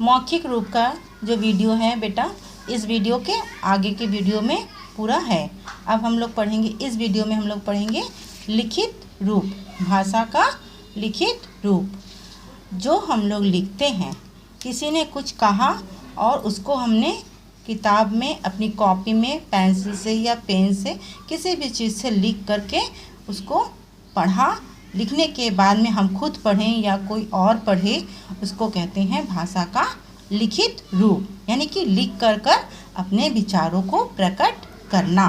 मौखिक रूप का जो वीडियो है बेटा, इस वीडियो के आगे के वीडियो में पूरा है। अब हम लोग पढ़ेंगे, इस वीडियो में हम लोग पढ़ेंगे लिखित रूप, भाषा का लिखित रूप। जो हम लोग लिखते हैं, किसी ने कुछ कहा और उसको हमने किताब में, अपनी कॉपी में पेंसिल से या पेन से, किसी भी चीज़ से लिख करके उसको पढ़ा, लिखने के बाद में हम खुद पढ़ें या कोई और पढ़े, उसको कहते हैं भाषा का लिखित रूप, यानी कि लिख कर अपने विचारों को प्रकट करना।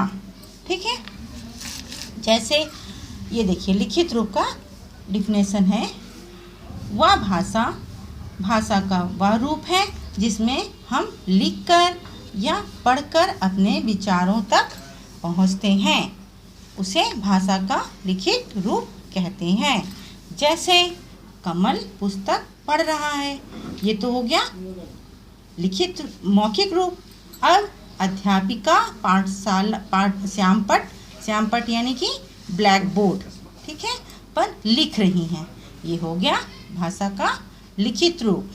ठीक है। जैसे ये देखिए, लिखित रूप का डिफिनेशन है, वह भाषा का वह रूप है जिसमें हम लिखकर या पढ़कर अपने विचारों तक पहुंचते हैं, उसे भाषा का लिखित रूप कहते हैं। जैसे कमल पुस्तक पढ़ रहा है, ये तो हो गया लिखित मौखिक रूप। अब अध्यापिका श्यामपट्ट यानी कि ब्लैक बोर्ड, ठीक है, पर लिख रही हैं, ये हो गया भाषा का लिखित रूप।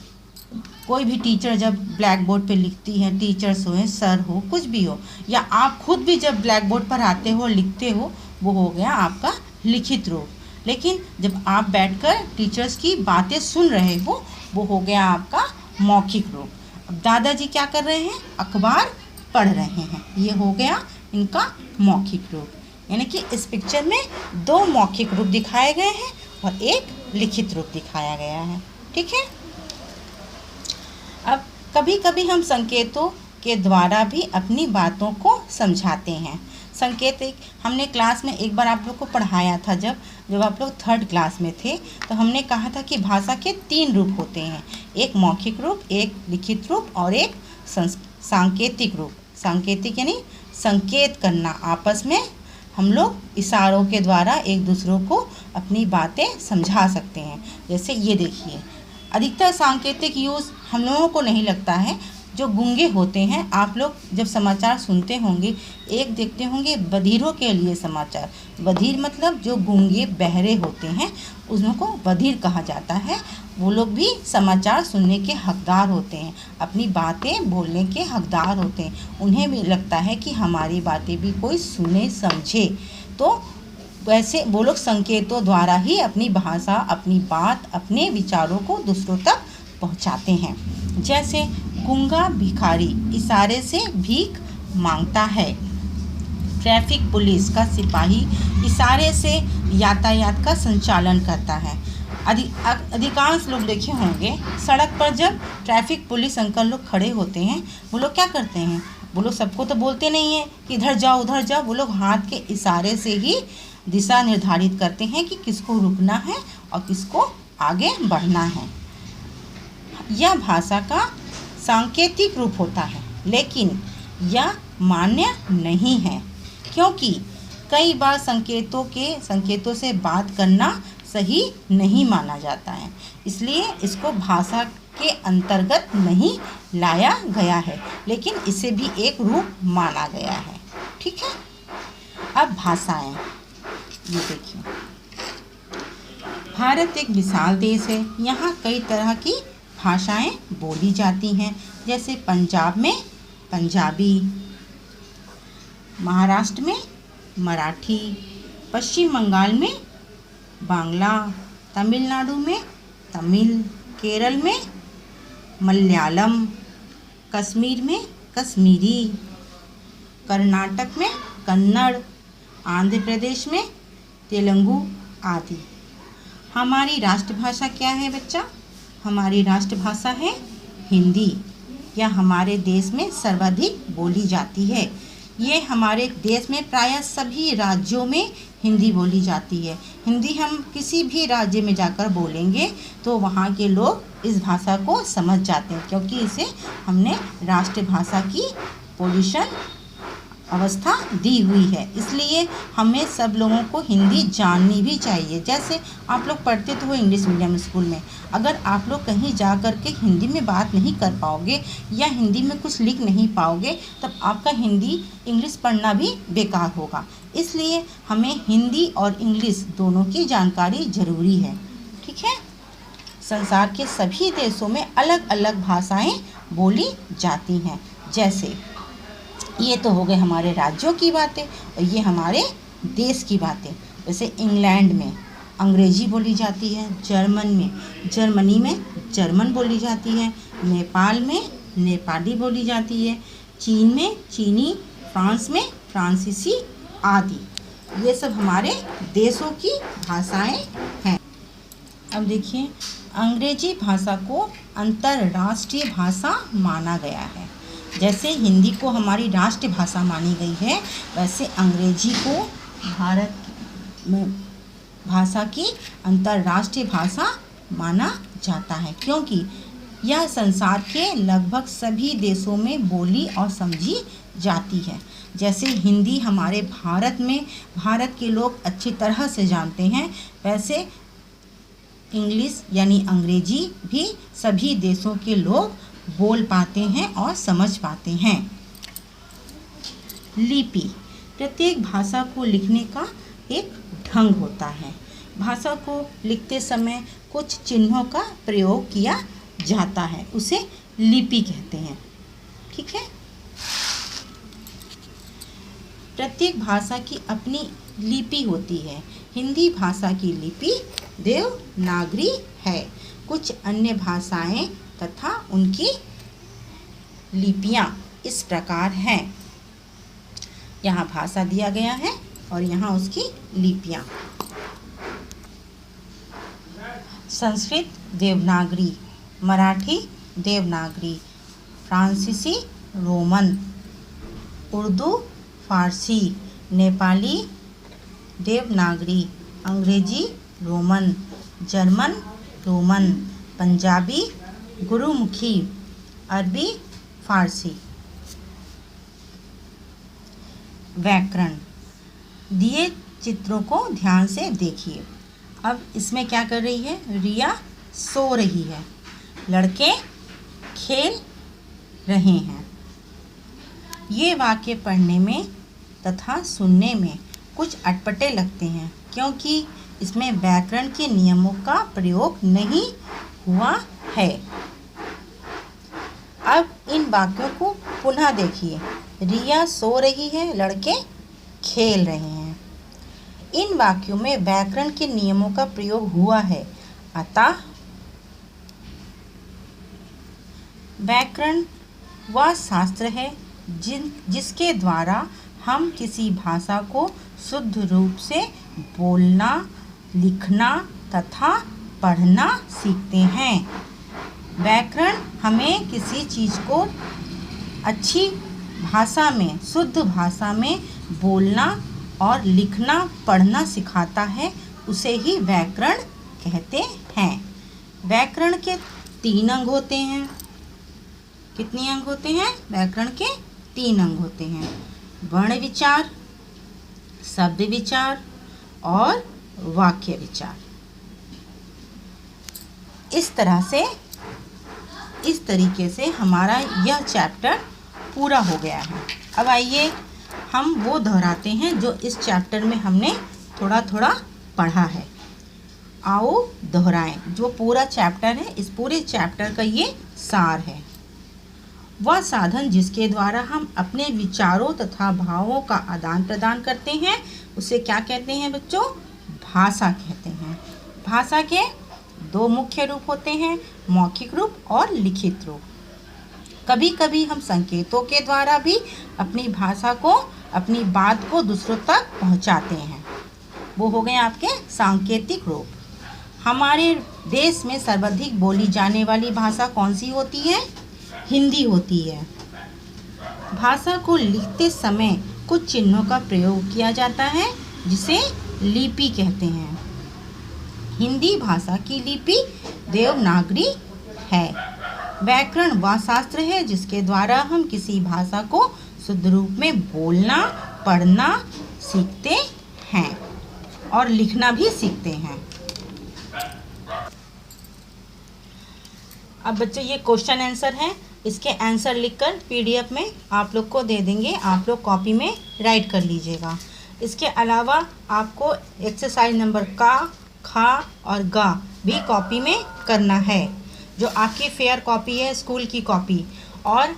कोई भी टीचर जब ब्लैक बोर्ड पे लिखती है, टीचर्स हो, सर हो, कुछ भी हो, या आप खुद भी जब ब्लैक बोर्ड पर आते हो, लिखते हो, वो हो गया आपका लिखित रूप। लेकिन जब आप बैठकर टीचर्स की बातें सुन रहे हो, वो हो गया आपका मौखिक रूप। अब दादाजी क्या कर रहे हैं? अखबार पढ़ रहे हैं, ये हो गया इनका मौखिक रूप। यानी कि इस पिक्चर में दो मौखिक रूप दिखाए गए हैं और एक लिखित रूप दिखाया गया है। ठीक है। अब कभी कभी हम संकेतों के द्वारा भी अपनी बातों को समझाते हैं। संकेत हमने क्लास में एक बार आप लोग को पढ़ाया था, जब आप लोग 3rd क्लास में थे, तो हमने कहा था कि भाषा के 3 रूप होते हैं, एक मौखिक रूप, एक लिखित रूप और एक सांकेतिक रूप। सांकेतिक यानी संकेत करना, आपस में हम लोग इशारों के द्वारा एक दूसरों को अपनी बातें समझा सकते हैं। जैसे ये देखिए, अधिकतर सांकेतिक यूज़ हम लोगों को नहीं लगता है। जो गूंगे होते हैं, आप लोग जब समाचार सुनते होंगे, एक देखते होंगे बधिरों के लिए समाचार। बधिर मतलब जो गूंगे बहरे होते हैं, उनको बधिर कहा जाता है। वो लोग भी समाचार सुनने के हकदार होते हैं, अपनी बातें बोलने के हकदार होते हैं। उन्हें भी लगता है कि हमारी बातें भी कोई सुने समझे, तो वैसे वो लोग संकेतों द्वारा ही अपनी भाषा, अपनी बात, अपने विचारों को दूसरों तक पहुंचाते हैं। जैसे गूंगा भिखारी इशारे से भीख मांगता है। ट्रैफिक पुलिस का सिपाही इशारे से यातायात का संचालन करता है। अधिकांश लोग देखे होंगे, सड़क पर जब ट्रैफिक पुलिस अंकल लोग खड़े होते हैं, वो लोग क्या करते हैं? वो लोग सबको तो बोलते नहीं हैं कि इधर जाओ उधर जाओ, वो लोग हाथ के इशारे से ही दिशा निर्धारित करते हैं कि किसको रुकना है और किसको आगे बढ़ना है। यह भाषा का सांकेतिक रूप होता है, लेकिन यह मान्य नहीं है, क्योंकि कई बार संकेतों से बात करना सही नहीं माना जाता है, इसलिए इसको भाषा के अंतर्गत नहीं लाया गया है, लेकिन इसे भी एक रूप माना गया है। ठीक है। अब भाषाएं, ये देखिए, भारत एक विशाल देश है, यहाँ कई तरह की भाषाएं बोली जाती हैं। जैसे पंजाब में पंजाबी, महाराष्ट्र में मराठी, पश्चिम बंगाल में बांग्ला, तमिलनाडु में तमिल, केरल में मलयालम, कश्मीर में कश्मीरी, कर्नाटक में कन्नड़, आंध्र प्रदेश में तेलुगु आदि। हमारी राष्ट्रभाषा क्या है बच्चा? हमारी राष्ट्रभाषा है हिंदी, यह हमारे देश में सर्वाधिक बोली जाती है। ये हमारे देश में प्रायः सभी राज्यों में हिंदी बोली जाती है। हिंदी हम किसी भी राज्य में जाकर बोलेंगे तो वहाँ के लोग इस भाषा को समझ जाते हैं, क्योंकि इसे हमने राष्ट्रभाषा की पोजीशन अवस्था दी हुई है। इसलिए हमें सब लोगों को हिंदी जाननी भी चाहिए। जैसे आप लोग पढ़ते तो हो इंग्लिश मीडियम स्कूल में, अगर आप लोग कहीं जा कर के हिंदी में बात नहीं कर पाओगे या हिंदी में कुछ लिख नहीं पाओगे, तब आपका हिंदी इंग्लिश पढ़ना भी बेकार होगा। इसलिए हमें हिंदी और इंग्लिश दोनों की जानकारी ज़रूरी है। ठीक है। संसार के सभी देशों में अलग अलग भाषाएं बोली जाती हैं। जैसे ये तो हो गए हमारे राज्यों की बातें और ये हमारे देश की बातें। जैसे इंग्लैंड में अंग्रेजी बोली जाती है, जर्मनी में जर्मन बोली जाती है, नेपाल में नेपाली बोली जाती है, चीन में चीनी, फ्रांस में फ्रांसीसी आदि। ये सब हमारे देशों की भाषाएं हैं। अब देखिए, अंग्रेजी भाषा को अंतर्राष्ट्रीय भाषा माना गया है। जैसे हिंदी को हमारी राष्ट्रभाषा मानी गई है, वैसे अंग्रेजी को भारत में भाषा की अंतर्राष्ट्रीय भाषा माना जाता है, क्योंकि यह संसार के लगभग सभी देशों में बोली और समझी जाती है। जैसे हिंदी हमारे भारत के लोग अच्छी तरह से जानते हैं, वैसे इंग्लिश यानी अंग्रेजी भी सभी देशों के लोग बोल पाते हैं और समझ पाते हैं। लिपि प्रत्येक भाषा को लिखने का एक ढंग होता है। भाषा को लिखते समय कुछ चिन्हों का प्रयोग किया जाता है, उसे लिपि कहते हैं। ठीक है। प्रत्येक भाषा की अपनी लिपि होती है। हिंदी भाषा की लिपि देवनागरी है। कुछ अन्य भाषाएं तथा उनकी लिपियां इस प्रकार हैं। यहाँ भाषा दिया गया है और यहाँ उसकी लिपियां। संस्कृत देवनागरी, मराठी देवनागरी, फ्रांसीसी रोमन, उर्दू फारसी, नेपाली देवनागरी, अंग्रेजी Roman, German Roman, Punjabi Gurmukhi, अरबी फारसी। व्याकरण। दिए चित्रों को ध्यान से देखिए। अब इसमें क्या कर रही है? रिया सो रही है, लड़के खेल रहे हैं। ये वाक्य पढ़ने में तथा सुनने में कुछ अटपटे लगते हैं, क्योंकि इसमें व्याकरण के नियमों का प्रयोग नहीं हुआ है। अब इन वाक्यों को पुनः देखिए। रिया सो रही है, लड़के खेल रहे हैं। इन वाक्यों में व्याकरण के नियमों का प्रयोग हुआ है, अतः व्याकरण वह शास्त्र है जिसके द्वारा हम किसी भाषा को शुद्ध रूप से बोलना, लिखना तथा पढ़ना सीखते हैं। व्याकरण हमें किसी चीज़ को अच्छी भाषा में, शुद्ध भाषा में बोलना और लिखना पढ़ना सिखाता है, उसे ही व्याकरण कहते हैं। व्याकरण के 3 अंग होते हैं। कितने अंग होते हैं? व्याकरण के 3 अंग होते हैं। वर्ण विचार, शब्द विचार और वाक्य विचार। इस तरीके से हमारा यह चैप्टर पूरा हो गया है। अब आइए हम वो दोहराते हैं जो इस चैप्टर में हमने थोड़ा थोड़ा पढ़ा है। आओ दोहराएं। जो पूरा चैप्टर है, इस पूरे चैप्टर का ये सार है। वह साधन जिसके द्वारा हम अपने विचारों तथा भावों का आदान प्रदान करते हैं, उसे क्या कहते हैं बच्चों? भाषा कहते हैं। भाषा के 2 मुख्य रूप होते हैं, मौखिक रूप और लिखित रूप। कभी कभी हम संकेतों के द्वारा भी अपनी भाषा को, अपनी बात को दूसरों तक पहुंचाते हैं। वो हो गए आपके सांकेतिक रूप। हमारे देश में सर्वाधिक बोली जाने वाली भाषा कौन सी होती है? हिंदी होती है। भाषा को लिखते समय कुछ चिन्हों का प्रयोग किया जाता है, जिसे लिपि कहते हैं। हिंदी भाषा की लिपि देवनागरी है। व्याकरण वह शास्त्र है जिसके द्वारा हम किसी भाषा को शुद्ध रूप में बोलना, पढ़ना सीखते हैं और लिखना भी सीखते हैं। अब बच्चों ये क्वेश्चन आंसर है, इसके आंसर लिखकर PDF में आप लोग को दे देंगे। आप लोग कॉपी में राइट कर लीजिएगा। इसके अलावा आपको एक्सरसाइज नंबर का, खा और गा भी कॉपी में करना है, जो आपकी फेयर कॉपी है, स्कूल की कॉपी। और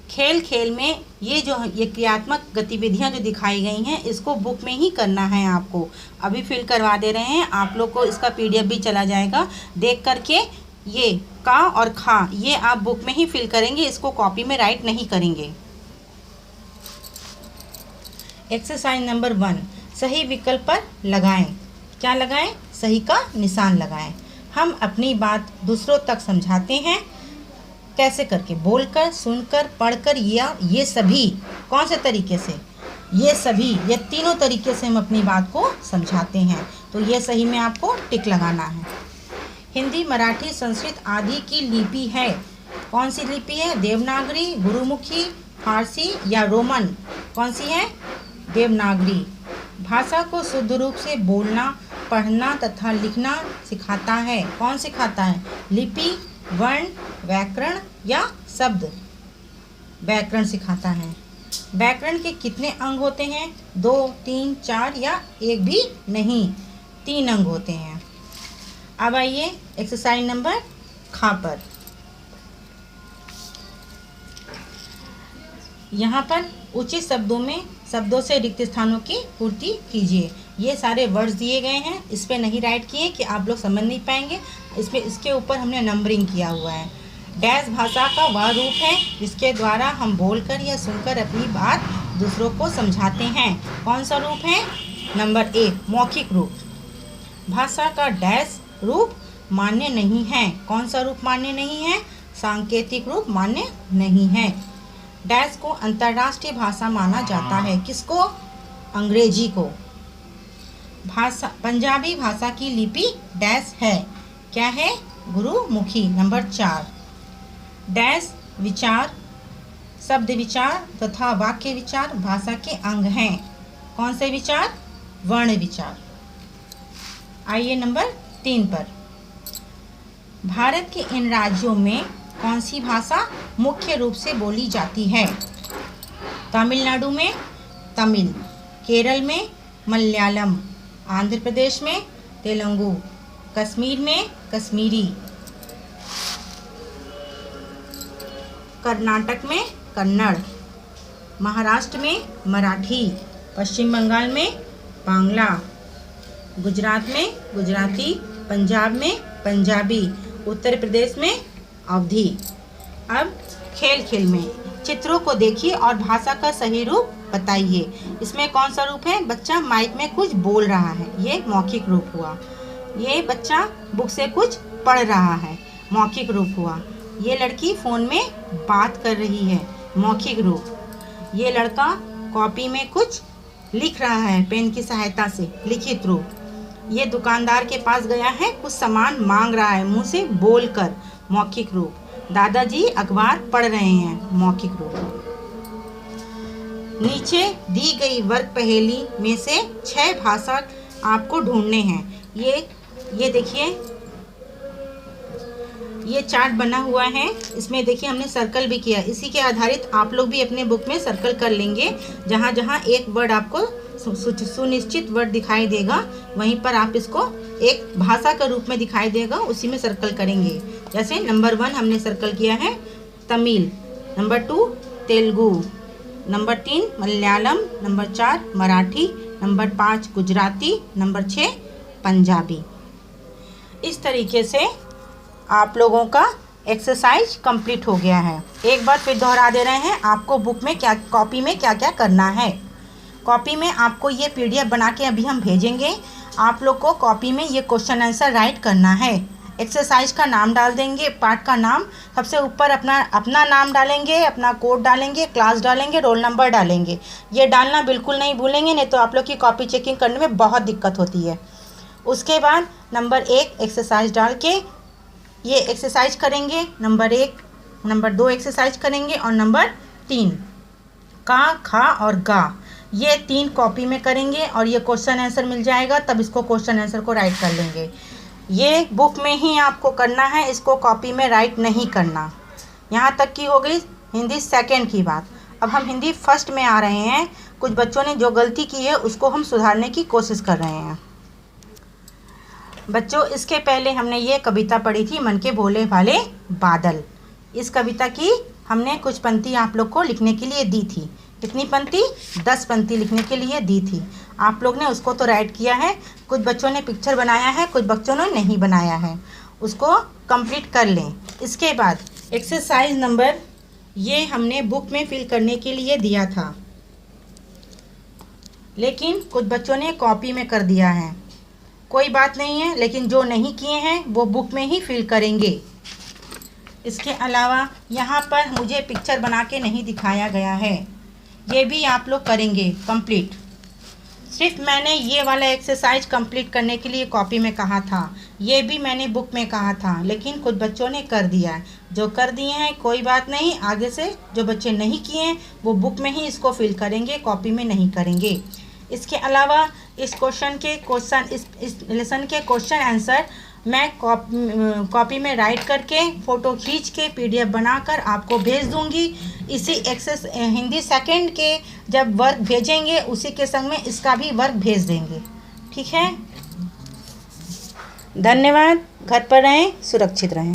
खेल खेल में ये क्रियात्मक गतिविधियां जो दिखाई गई हैं, इसको बुक में ही करना है आपको। अभी फिल करवा दे रहे हैं आप लोग को, इसका PDF भी चला जाएगा, देख करके ये का और खा ये आप बुक में ही फिल करेंगे, इसको कॉपी में राइट नहीं करेंगे। एक्सरसाइज नंबर 1, सही विकल्प पर लगाएं। क्या लगाएं? सही का निशान लगाएं। हम अपनी बात दूसरों तक समझाते हैं, कैसे करके? बोलकर, सुनकर, पढ़कर, या ये सभी। कौन से तरीके से? ये सभी, ये तीनों तरीके से हम अपनी बात को समझाते हैं। तो ये सही में आपको टिक लगाना है। हिंदी, मराठी, संस्कृत आदि की लिपि है। कौन सी लिपि है? देवनागरी, गुरुमुखी, फारसी या रोमन? कौन सी है? देवनागरी। भाषा को शुद्ध रूप से बोलना, पढ़ना तथा लिखना सिखाता है। कौन सिखाता है? लिपि, वर्ण, व्याकरण या शब्द? व्याकरण सिखाता है। व्याकरण के कितने अंग होते हैं? 2, 3, 4 या एक भी नहीं, 3 अंग होते हैं। अब आइए एक्सरसाइज नंबर खा पर। यहाँ पर उचित शब्दों से रिक्त स्थानों की पूर्ति कीजिए। ये सारे वर्ड्स दिए गए हैं, इस पे नहीं राइट किए कि आप लोग समझ नहीं पाएंगे। इसके ऊपर हमने नंबरिंग किया हुआ है। डैश भाषा का वह रूप है जिसके द्वारा हम बोलकर या सुनकर अपनी बात दूसरों को समझाते हैं। कौन सा रूप है? नंबर 1, मौखिक रूप। भाषा का डैश रूप मान्य नहीं है। कौन सा रूप मान्य नहीं है? सांकेतिक रूप मान्य नहीं है। डैश को अंतर्राष्ट्रीय भाषा माना जाता है। किसको? अंग्रेजी को। पंजाबी भाषा की लिपि डैश है। क्या है? गुरुमुखी। नंबर 4, डैश विचार, शब्द विचार तथा वाक्य विचार भाषा के अंग हैं। कौन से विचार? वर्ण विचार। आइए नंबर 3 पर। भारत के इन राज्यों में कौन सी भाषा मुख्य रूप से बोली जाती है? तमिलनाडु में तमिल, केरल में मलयालम, आंध्र प्रदेश में तेलुगु, कश्मीर में कश्मीरी, कर्नाटक में कन्नड़, महाराष्ट्र में मराठी, पश्चिम बंगाल में बांग्ला, गुजरात में गुजराती, पंजाब में पंजाबी, उत्तर प्रदेश में अवधी। अब खेल खेल में चित्रों को देखिए और भाषा का सही रूप बताइए। इसमें कौन सा रूप है? बच्चा माइक में कुछ बोल रहा है, ये मौखिक रूप हुआ। ये बच्चा बुक से कुछ पढ़ रहा है, मौखिक रूप हुआ। ये लड़की फ़ोन में बात कर रही है, मौखिक रूप। ये लड़का कॉपी में कुछ लिख रहा है पेन की सहायता से, लिखित रूप। ये दुकानदार के पास गया है, कुछ सामान मांग रहा है मुंह से बोलकर, मौखिक रूप। दादाजी अखबार पढ़ रहे हैं, मौखिक रूप। नीचे दी गई वर्ग पहेली में से 6 भाषा आपको ढूंढने हैं। ये देखिए, ये चार्ट बना हुआ है, इसमें देखिए हमने सर्कल भी किया। इसी के आधारित आप लोग भी अपने बुक में सर्कल कर लेंगे। जहाँ जहाँ एक वर्ड आपको सुनिश्चित वर्ड दिखाई देगा, वहीं पर आप इसको एक भाषा का रूप में दिखाई देगा, उसी में सर्कल करेंगे। जैसे नंबर 1 हमने सर्कल किया है Tamil, number 2 Telugu, number 3 Malayalam, number 4 Marathi, number 5 Gujarati, number 6 Punjabi. इस तरीके से आप लोगों का एक्सरसाइज कंप्लीट हो गया है। एक बार फिर दोहरा दे रहे हैं, आपको बुक में क्या, कॉपी में क्या क्या करना है। कॉपी में आपको ये PDF बना के अभी हम भेजेंगे। आप लोग को कॉपी में ये क्वेश्चन आंसर राइट करना है। एक्सरसाइज का नाम डाल देंगे, पार्ट का नाम, सबसे ऊपर अपना नाम डालेंगे, अपना कोड डालेंगे, क्लास डालेंगे, रोल नंबर डालेंगे। ये डालना बिल्कुल नहीं भूलेंगे, नहीं तो आप लोग की कॉपी चेकिंग करने में बहुत दिक्कत होती है। उसके बाद नंबर 1 एक्सरसाइज डाल के ये एक्सरसाइज करेंगे, नंबर 1, नंबर 2 एक्सरसाइज करेंगे, और नंबर 3 का, खा और गा, ये 3 कॉपी में करेंगे और ये क्वेश्चन आंसर मिल जाएगा, तब इसको क्वेश्चन आंसर को राइट कर लेंगे। ये बुक में ही आपको करना है, इसको कॉपी में राइट नहीं करना। यहाँ तक की हो गई हिंदी सेकंड की बात। अब हम हिंदी फर्स्ट में आ रहे हैं। कुछ बच्चों ने जो गलती की है उसको हम सुधारने की कोशिश कर रहे हैं। बच्चों, इसके पहले हमने ये कविता पढ़ी थी, मन के भोले भाले बादल। इस कविता की हमने कुछ पंक्ति आप लोग को लिखने के लिए दी थी। कितनी पंक्ति? 10 पंक्ति लिखने के लिए दी थी। आप लोग ने उसको तो राइट किया है, कुछ बच्चों ने पिक्चर बनाया है, कुछ बच्चों ने नहीं बनाया है। उसको कंप्लीट कर लें। इसके बाद एक्सरसाइज नंबर ये हमने बुक में फिल करने के लिए दिया था, लेकिन कुछ बच्चों ने कॉपी में कर दिया है। कोई बात नहीं है, लेकिन जो नहीं किए हैं वो बुक में ही फिल करेंगे। इसके अलावा यहाँ पर मुझे पिक्चर बना के नहीं दिखाया गया है, ये भी आप लोग करेंगे कंप्लीट। सिर्फ मैंने ये वाला एक्सरसाइज कंप्लीट करने के लिए कॉपी में कहा था, ये भी मैंने बुक में कहा था, लेकिन कुछ बच्चों ने कर दिया है। जो कर दिए हैं कोई बात नहीं, आगे से जो बच्चे नहीं किए हैं वो बुक में ही इसको फिल करेंगे, कॉपी में नहीं करेंगे। इसके अलावा इस लेसन के क्वेश्चन आंसर मैं कॉपी में राइट करके फ़ोटो खींच के PDF बनाकर आपको भेज दूंगी। इसी हिंदी सेकंड के जब वर्क भेजेंगे उसी के संग में इसका भी वर्क भेज देंगे। ठीक है, धन्यवाद। घर पर रहें, सुरक्षित रहें।